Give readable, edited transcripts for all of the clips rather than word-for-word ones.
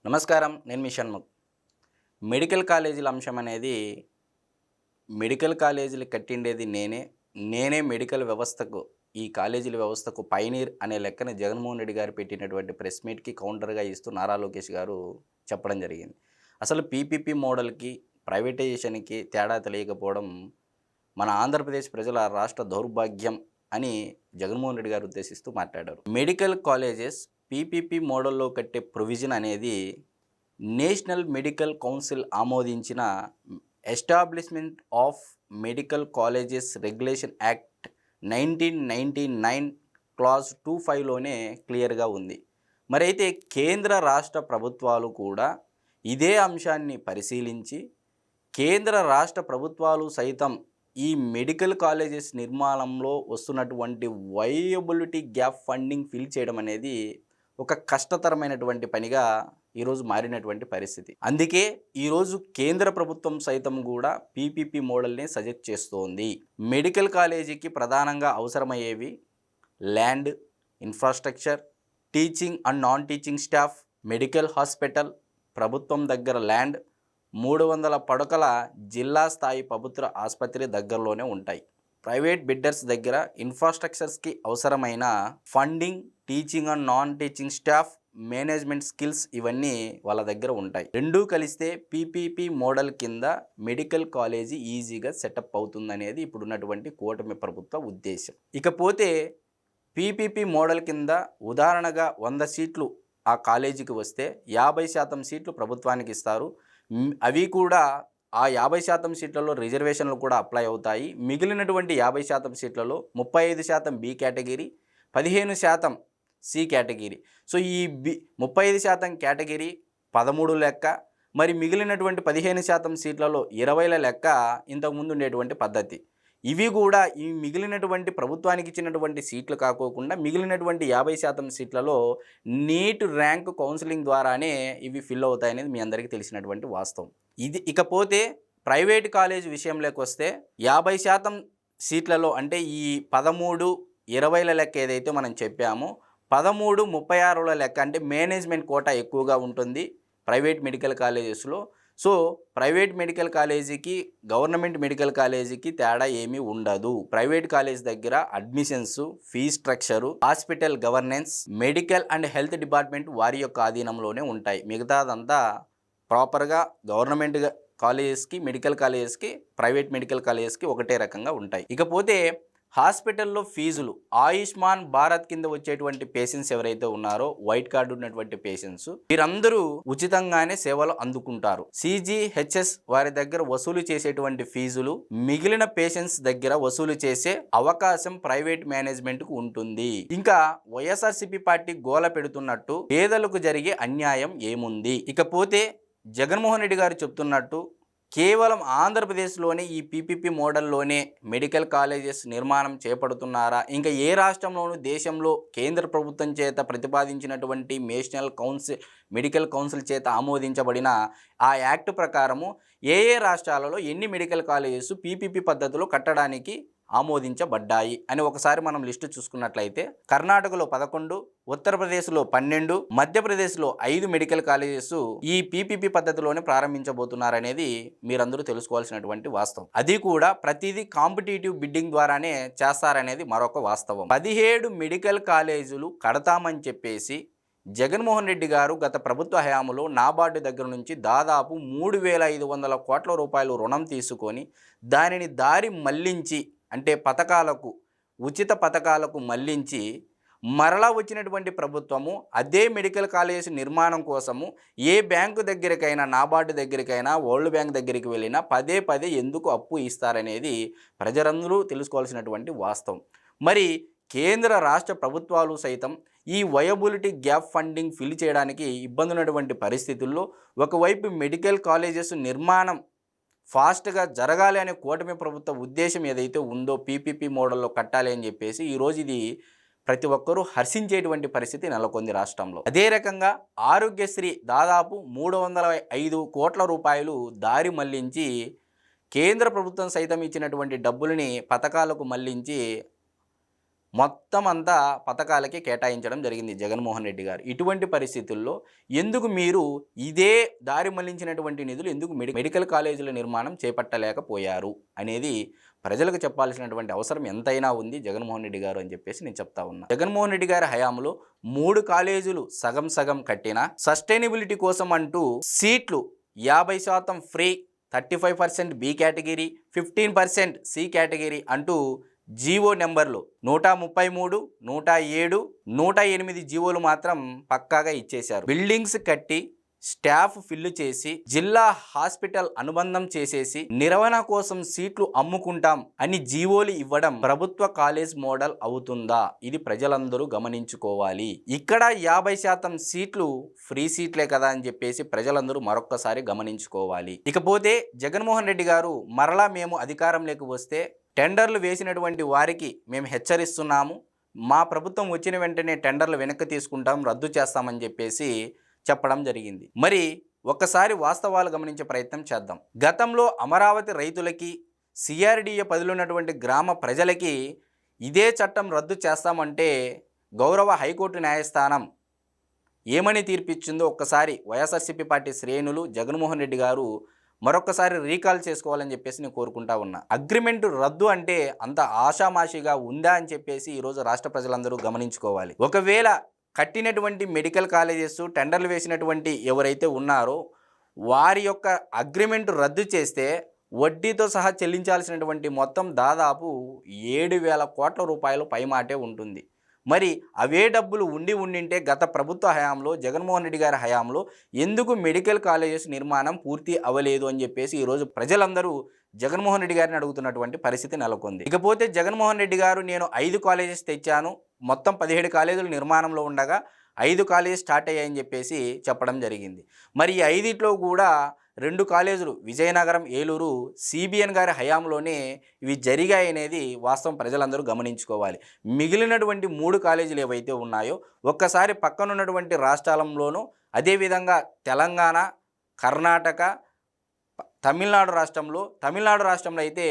నమస్కారం. నేను మీ షణ్ముఖ్. మెడికల్ కాలేజీల అంశం అనేది మెడికల్ కాలేజీలు కట్టిండేది నేనే. నేనే మెడికల్ వ్యవస్థకు ఈ కాలేజీల వ్యవస్థకు పైనీర్ అనే లెక్కన జగన్మోహన్ రెడ్డి గారు పెట్టినటువంటి ప్రెస్ మీట్‌కి కౌంటర్‌గా ఇస్తూ నారా లోకేష్ గారు చెప్పడం జరిగింది. అసలు పీపీపీ మోడల్‌కి, ప్రైవేటైజేషన్‌కి తేడా తెలియకపోవడం మన ఆంధ్రప్రదేశ్ ప్రజల రాష్ట్ర దౌర్భాగ్యం అని జగన్మోహన్ రెడ్డి గారు ఉద్దేశిస్తూ మాట్లాడారు. మెడికల్ కాలేజెస్ పీపీపీ మోడల్లో కట్టే ప్రొవిజన్ అనేది నేషనల్ మెడికల్ కౌన్సిల్ ఆమోదించిన establishment of medical colleges regulation act 1999 clause 25లోనే క్లియర్గా ఉంది. మరైతే కేంద్ర రాష్ట్ర ప్రభుత్వాలు కూడా ఇదే అంశాన్ని పరిశీలించి కేంద్ర రాష్ట్ర ప్రభుత్వాలు సైతం ఈ మెడికల్ కాలేజెస్ నిర్మాణంలో వస్తున్నటువంటి వయబిలిటీ గ్యాప్ ఫండింగ్ ఫిల్ చేయడం అనేది ఒక కష్టతరమైనటువంటి పనిగా ఈరోజు మారినటువంటి పరిస్థితి. అందుకే ఈరోజు కేంద్ర ప్రభుత్వం సైతం కూడా పీపీపీ మోడల్ని సజెస్ట్ చేస్తోంది. మెడికల్ కాలేజీకి ప్రధానంగా అవసరమయ్యేవి land, infrastructure, teaching and non teaching staff, medical hospital, ప్రభుత్వం దగ్గర ల్యాండ్, 300 పడకల జిల్లా స్థాయి ప్రభుత్వ ఆసుపత్రి దగ్గరలోనే ఉంటాయి. ప్రైవేట్ బిడ్డర్స్ దగ్గర ఇన్ఫ్రాస్ట్రక్చర్స్కి అవసరమైన funding, teaching and non teaching staff, management skills ఇవన్నీ వాళ్ళ దగ్గర ఉంటాయి. రెండూ కలిస్తే పీపీపీ మోడల్ కింద మెడికల్ కాలేజీ ఈజీగా సెటప్ అవుతుందనేది ఇప్పుడున్నటువంటి కూటమి ప్రభుత్వ ఉద్దేశం. ఇకపోతే పీపీపీ మోడల్ కింద ఉదాహరణగా 100 సీట్లు ఆ కాలేజీకి వస్తే 50% సీట్లు ప్రభుత్వానికి ఇస్తారు. అవి కూడా ఆ 50% సీట్లలో రిజర్వేషన్లు కూడా అప్లై అవుతాయి. మిగిలినటువంటి 50% సీట్లలో 35% B category, 15% C category. So ఈ 35% కేటగిరీ 13 లెక్క, మరి మిగిలినటువంటి 15% సీట్లలో 20ల లెక్క ఇంతకుముందు ఉండేటువంటి పద్ధతి. ఇవి కూడా ఈ మిగిలినటువంటి ప్రభుత్వానికి ఇచ్చినటువంటి సీట్లు కాకోకుండా మిగిలినటువంటి 50% సీట్లలో నీట్ ర్యాంక్ కౌన్సిలింగ్ ద్వారానే ఇవి ఫిల్ అవుతాయనేది మీ అందరికీ తెలిసినటువంటి వాస్తవం. ఇది ఇకపోతే ప్రైవేట్ కాలేజ్ విషయంలోకి వస్తే 50% సీట్లలో అంటే ఈ 13, 20ల లెక్క ఏదైతే మనం చెప్పామో 13, 36ల లెక్క అంటే మేనేజ్మెంట్ కోటా ఎక్కువగా ఉంటుంది ప్రైవేట్ మెడికల్ కాలేజెస్లో. సో ప్రైవేట్ మెడికల్ కాలేజీకి గవర్నమెంట్ మెడికల్ కాలేజీకి తేడా ఏమీ ఉండదు. ప్రైవేట్ కాలేజ్ దగ్గర admissions, fee structure, hospital governance, medical and health department వారి యొక్క ఆధీనంలోనే ఉంటాయి. మిగతాదంతా ప్రాపర్గా గవర్నమెంట్ కాలేజెస్కి, మెడికల్ కాలేజెస్కి, ప్రైవేట్ మెడికల్ కాలేజెస్కి ఒకటే రకంగా ఉంటాయి. ఇకపోతే హాస్పిటల్లో ఫీజులు ఆయుష్మాన్ భారత్ కింద వచ్చేటువంటి పేషెంట్స్ ఎవరైతే ఉన్నారో వైట్ కార్డు ఉన్నటువంటి పేషెంట్స్ వీరందరూ ఉచితంగానే సేవలు అందుకుంటారు. సిజిహెచ్ఎస్ వారి దగ్గర వసూలు చేసేటువంటి ఫీజులు మిగిలిన పేషెంట్స్ దగ్గర వసూలు చేసే అవకాశం ప్రైవేట్ మేనేజ్మెంట్కు ఉంటుంది. ఇంకా వైఎస్ఆర్సీపీ పార్టీ గోల పెడుతున్నట్టు పేదలకు జరిగే అన్యాయం ఏముంది? ఇకపోతే జగన్మోహన్ రెడ్డి గారు చెప్తున్నట్టు కేవలం ఆంధ్రప్రదేశ్లోనే ఈ పీపీపీ మోడల్లోనే మెడికల్ కాలేజెస్ నిర్మాణం చేపడుతున్నారా? ఇంకా ఏ రాష్ట్రంలోనూ దేశంలో కేంద్ర ప్రభుత్వం చేత ప్రతిపాదించినటువంటి మెడికల్ కౌన్సిల్ చేత ఆమోదించబడిన ఆ యాక్ట్ ప్రకారము ఏ రాష్ట్రాలలో ఎన్ని మెడికల్ కాలేజెస్ పీపీపీ పద్ధతిలో కట్టడానికి ఆమోదించబడ్డాయి అని ఒకసారి మనం లిస్టు చూసుకున్నట్లయితే కర్ణాటకలో 11, ఉత్తరప్రదేశ్లో 12, మధ్యప్రదేశ్లో 5 మెడికల్ కాలేజెస్ ఈ పీపీపీ పద్ధతిలోనే ప్రారంభించబోతున్నారనేది మీరందరూ తెలుసుకోవాల్సినటువంటి వాస్తవం. అది కూడా ప్రతిదీ కాంపిటేటివ్ బిడ్డింగ్ ద్వారానే చేస్తారనేది మరొక వాస్తవం. 17 మెడికల్ కాలేజీలు కడతామని చెప్పేసి జగన్మోహన్ రెడ్డి గారు గత ప్రభుత్వ హయాంలో నాబార్డు దగ్గర నుంచి దాదాపు 3,500 కోట్ల రూపాయలు రుణం తీసుకొని దానిని దారి మళ్లించి అంటే ఉచిత పథకాలకు మళ్లించి మరలా వచ్చినటువంటి ప్రభుత్వము అదే మెడికల్ కాలేజ్ నిర్మాణం కోసము ఏ బ్యాంకు దగ్గరికైనా, నాబార్డు దగ్గరికైనా, వరల్డ్ బ్యాంక్ దగ్గరికి వెళ్ళినా పదే ఎందుకు అప్పు ఇస్తారనేది ప్రజలందరూ తెలుసుకోవాల్సినటువంటి వాస్తవం. మరి కేంద్ర రాష్ట్ర ప్రభుత్వాలు సైతం ఈ వయబిలిటీ గ్యాప్ ఫండింగ్ ఫిల్ చేయడానికి ఇబ్బందున్నటువంటి పరిస్థితుల్లో ఒకవైపు మెడికల్ కాలేజెస్ నిర్మాణం ఫాస్ట్గా జరగాలి అనే కూటమి ప్రభుత్వ ఉద్దేశం ఏదైతే ఉందో పీపీపీ మోడల్లో కట్టాలి అని చెప్పేసి ఈరోజు ఇది ప్రతి ఒక్కరూ హర్షించేటువంటి పరిస్థితి నెలకొంది రాష్ట్రంలో. అదే రకంగా ఆరోగ్యశ్రీ దాదాపు 305 కోట్ల రూపాయలు దారి మళ్లించి కేంద్ర ప్రభుత్వం సైతం ఇచ్చినటువంటి డబ్బుల్ని పథకాలకు మళ్లించి మొత్తం అంతా పథకాలకి కేటాయించడం జరిగింది జగన్మోహన్ రెడ్డి గారు. ఇటువంటి పరిస్థితుల్లో ఎందుకు మీరు ఇదే దారి మళ్లించినటువంటి నిధులు ఎందుకు మెడికల్ కాలేజీల నిర్మాణం చేపట్టలేకపోయారు అనేది ప్రజలకు చెప్పాల్సినటువంటి అవసరం ఎంతైనా ఉంది జగన్మోహన్ రెడ్డి గారు అని చెప్పేసి నేను చెప్తా ఉన్నా. జగన్మోహన్ రెడ్డి గారి హయాంలో 3 కాలేజీలు సగం సగం కట్టిన, సస్టైనబిలిటీ కోసం అంటూ సీట్లు 50% free, 35% B category, 15% C category అంటూ జీవో నెంబర్లు 133, 107, 108 జీవోలు మాత్రం పక్కాగా ఇచ్చేశారు. బిల్డింగ్స్ కట్టి స్టాఫ్ ఫిల్ చేసి జిల్లా హాస్పిటల్ అనుబంధం చేసేసి నిర్వహణ కోసం సీట్లు అమ్ముకుంటాం అని జీవోలు ఇవ్వడం ప్రభుత్వ కాలేజ్ మోడల్ అవుతుందా? ఇది ప్రజలందరూ గమనించుకోవాలి. ఇక్కడ 50% సీట్లు ఫ్రీ సీట్లే కదా అని చెప్పేసి ప్రజలందరూ మరొక్కసారి గమనించుకోవాలి. ఇకపోతే జగన్మోహన్ రెడ్డి గారు మరలా మేము అధికారంలోకి వస్తే టెండర్లు వేసినటువంటి వారికి మేము హెచ్చరిస్తున్నాము, మా ప్రభుత్వం వచ్చిన వెంటనే టెండర్లు వెనక్కి తీసుకుంటాం, రద్దు చేస్తామని చెప్పేసి చెప్పడం జరిగింది. మరి ఒక్కసారి వాస్తవాలు గమనించే ప్రయత్నం చేద్దాం. గతంలో అమరావతి రైతులకి, సిఆర్డీఏ పరిధిలో ఉన్నటువంటి గ్రామ ప్రజలకి ఇదే చట్టం రద్దు చేస్తామంటే గౌరవ హైకోర్టు న్యాయస్థానం ఏమని తీర్పిచ్చిందో ఒక్కసారి వైఎస్ఆర్సీపీ పార్టీ శ్రేణులు జగన్మోహన్ రెడ్డి గారు మరొకసారి రీకాల్ చేసుకోవాలని చెప్పేసి నేను కోరుకుంటా ఉన్నా. అగ్రిమెంట్ రద్దు అంటే అంత ఆషామాషిగా ఉందా అని చెప్పేసి ఈరోజు రాష్ట్ర ప్రజలందరూ గమనించుకోవాలి. ఒకవేళ కట్టినటువంటి మెడికల్ కాలేజెస్ టెండర్లు వేసినటువంటి ఎవరైతే ఉన్నారో వారి యొక్క అగ్రిమెంట్ రద్దు చేస్తే వడ్డీతో సహా చెల్లించాల్సినటువంటి మొత్తం దాదాపు 7,000 కోట్ల రూపాయలు పైమాటే ఉంటుంది. మరి అవే డబ్బులు ఉండింటే గత ప్రభుత్వ హయాంలో జగన్మోహన్ రెడ్డి గారి హయాంలో ఎందుకు మెడికల్ కాలేజెస్ నిర్మాణం పూర్తి అవ్వలేదు అని చెప్పేసి ఈరోజు ప్రజలందరూ జగన్మోహన్ రెడ్డి గారిని అడుగుతున్నటువంటి పరిస్థితి నెలకొంది. ఇకపోతే జగన్మోహన్ రెడ్డి గారు నేను 5 కాలేజెస్ తెచ్చాను, మొత్తం 17 కాలేజీలు నిర్మాణంలో ఉండగా 5 కాలేజెస్ స్టార్ట్ అయ్యాయని చెప్పేసి చెప్పడం జరిగింది. మరి ఈ 5ట్లో కూడా 2 కాలేజీలు విజయనగరం, ఏలూరు సిబిఎన్ గారి హయాంలోనే ఇవి జరిగాయనేది వాస్తవం ప్రజలందరూ గమనించుకోవాలి. మిగిలినటువంటి 3 కాలేజీలు ఏవైతే ఉన్నాయో ఒక్కసారి పక్కనున్నటువంటి రాష్ట్రాలంలోనూ, అదేవిధంగా తెలంగాణ, కర్ణాటక, తమిళనాడు రాష్ట్రంలో అయితే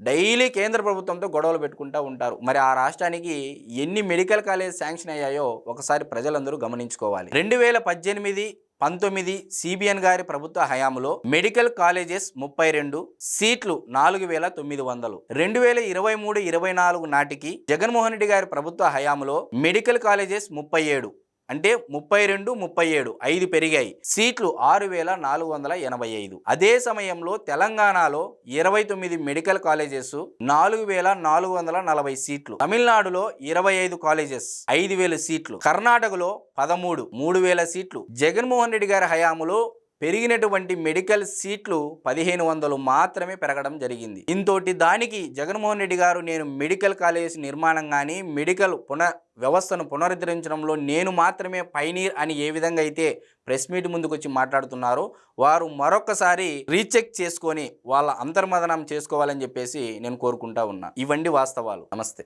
డైలీ కేంద్ర ప్రభుత్వంతో గొడవలు పెట్టుకుంటూ ఉంటారు. మరి ఆ రాష్ట్రానికి ఎన్ని మెడికల్ కాలేజ్ శాంక్షన్ అయ్యాయో ఒకసారి ప్రజలందరూ గమనించుకోవాలి. 2018-19 సిబిఎన్ గారి ప్రభుత్వ హయాంలో మెడికల్ కాలేజెస్ 32, సీట్లు 4,900. 2023-24 నాటికి జగన్మోహన్ రెడ్డి గారి ప్రభుత్వ హయాంలో మెడికల్ కాలేజెస్ 37, అంటే 32, 37 5 పెరిగాయి. సీట్లు 6,485. అదే సమయంలో తెలంగాణలో 29 మెడికల్ కాలేజెస్, 4,440 సీట్లు. తమిళనాడులో 25 కాలేజెస్, 5,000 సీట్లు. కర్ణాటకలో 13, 3,000 సీట్లు. జగన్మోహన్ రెడ్డి గారి హయాంలో పెరిగినటువంటి మెడికల్ సీట్లు 1,500 మాత్రమే పెరగడం జరిగింది. ఇంతోటి దానికి జగన్మోహన్ రెడ్డి గారు నేను మెడికల్ కాలేజ్ నిర్మాణం కానీ మెడికల్ వ్యవస్థను పునరుద్ధరించడంలో నేను మాత్రమే పైనీర్ అని ఏ విధంగా అయితే ప్రెస్ మీట్ ముందుకు వచ్చి మాట్లాడుతున్నారో వారు మరొకసారి రీచెక్ చేసుకొని వాళ్ళ అంతర్మదనం చేసుకోవాలని చెప్పేసి నేను కోరుకుంటా ఉన్నా. ఇవండి వాస్తవాలు. నమస్తే.